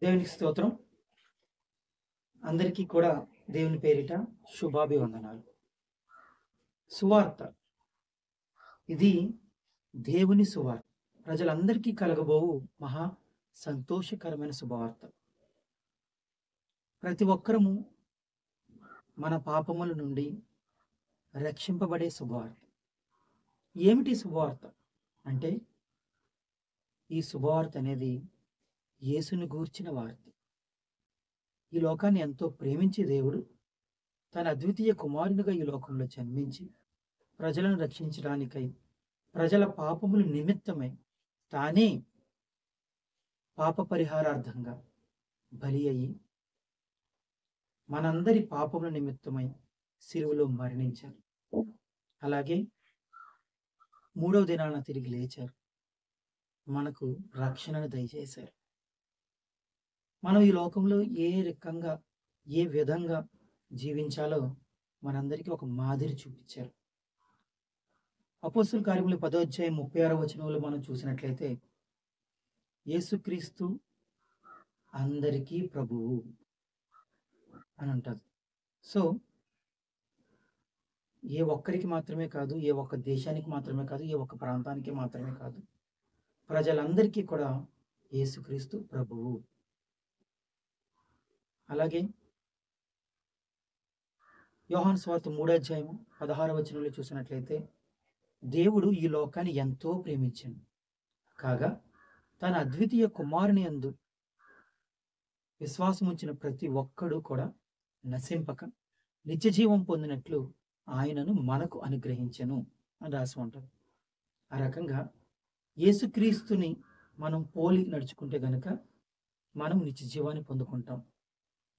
దేవునికి స్తోత్రం. అందరికీ కూడా దేవుని పేరిట శుభాభివందనాలు. సువార్త ఇది దేవుని సువార్త. ప్రజలందరికీ కలగబోవు మహా సంతోషకరమైన శుభవార్త. ప్రతి ఒక్కరము మన పాపముల నుండి రక్షింపబడే శుభవార్త. ఏమిటి శుభవార్త అంటే, ఈ శుభవార్త అనేది యేసుని గూర్చిన వార్త. ఈ లోకాన్ని ఎంతో ప్రేమించే దేవుడు తన అద్వితీయ కుమారునిగా ఈ లోకంలో జన్మించి ప్రజలను రక్షించడానికై, ప్రజల పాపముల నిమిత్తమై తానే పాప పరిహారార్థంగా బలి అయి మనందరి పాపముల నిమిత్తమై సిలువలో మరణించారు. అలాగే మూడవ దినాన తిరిగి లేచారు. మనకు రక్షణను దయచేశారు. మనం ఈ లోకంలో ఏ రకంగా ఏ విధంగా జీవించాలో మనందరికీ ఒక మాదిరి చూపించారు. అపోస్తలుల కార్యములు 10వ అధ్యాయం 36వ వచనంలో మనం చూసినట్లయితే, యేసుక్రీస్తు అందరికీ ప్రభువు అని అంటారు. సో ఏ ఒక్కరికి మాత్రమే కాదు, ఏ ఒక్క దేశానికి మాత్రమే కాదు, ఏ ఒక్క ప్రాంతానికి మాత్రమే కాదు, ప్రజలందరికీ కూడా యేసుక్రీస్తు ప్రభువు. అలాగే యోహాను సువార్త 3వ అధ్యాయం 16వ వచనంలో చూసినట్లయితే, దేవుడు ఈ లోకాన్ని ఎంతో ప్రేమించాడు కాగా తన అద్వితీయ కుమారుని యందు విశ్వాసం ఉంచిన ప్రతి ఒక్కడు కూడా నశింపక నిత్య జీవం పొందినట్లు ఆయనను మనకు అనుగ్రహించెను అని రాసి ఉంటారు. ఆ రకంగా యేసుక్రీస్తుని మనం పోలి నడుచుకుంటే గనుక మనం నిత్య జీవాన్ని పొందుకుంటాం.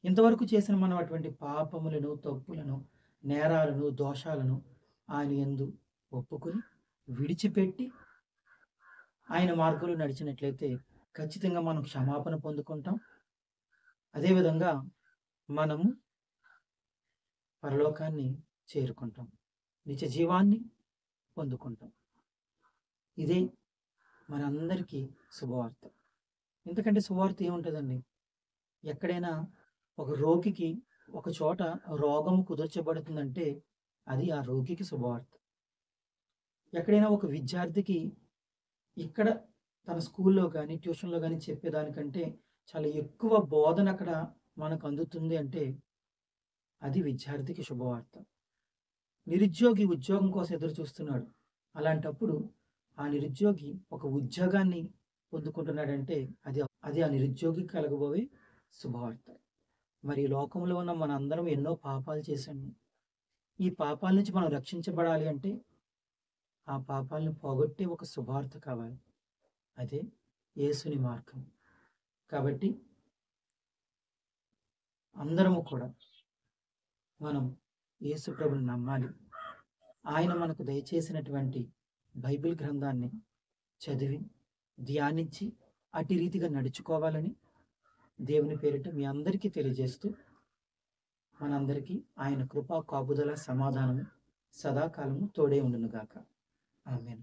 ఇంతవరకు చేసిన మనం అటువంటి పాపములను, తప్పులను, నేరాలను, దోషాలను ఆయన యందు ఒప్పుకొని విడిచిపెట్టి ఆయన మార్గంలో నడిచినట్లయితే ఖచ్చితంగా మనం క్షమాపణ పొందుకుంటాం. అదేవిధంగా మనము పరలోకాన్ని చేరుకుంటాం, నిత్య జీవాన్ని పొందుకుంటాం. ఇదే మనందరికీ శుభవార్త. ఎందుకంటే శుభవార్త ఏముంటుందండి? ఎక్కడైనా ఒక రోగికి ఒక చోట రోగము కుదర్చబడుతుందంటే అది ఆ రోగికి శుభవార్త. ఎక్కడైనా ఒక విద్యార్థికి ఇక్కడ తన స్కూల్లో కానీ ట్యూషన్లో కానీ చెప్పేదానికంటే చాలా ఎక్కువ బోధన అక్కడ మనకు అందుతుంది అంటే అది విద్యార్థికి శుభవార్త. నిరుద్యోగి ఉద్యోగం కోసం ఎదురు చూస్తున్నాడు. అలాంటప్పుడు ఆ నిరుద్యోగి ఒక ఉద్యోగాన్ని పొందుకుంటున్నాడంటే అది ఆ నిరుద్యోగికి కలగబోయే శుభవార్త. మరి ఈ లోకంలో ఉన్న మన అందరం ఎన్నో పాపాలు చేశాము. ఈ పాపాల నుంచి మనం రక్షించబడాలి అంటే ఆ పాపాలను పోగొట్టే ఒక శుభవార్త కావాలి. అదే యేసుని మార్గం. కాబట్టి అందరము కూడా మనం యేసు ప్రభుని నమ్మాలి. ఆయన మనకు దయచేసినటువంటి బైబిల్ గ్రంథాన్ని చదివి ధ్యానించి అటు రీతిగా నడుచుకోవాలని దేవుని పేరిట మీ అందరికీ తెలియజేస్తూ, మనందరికీ ఆయన కృపా కాపుదల సమాధానము సదాకాలము తోడే ఉండును గాక. ఆమేన్.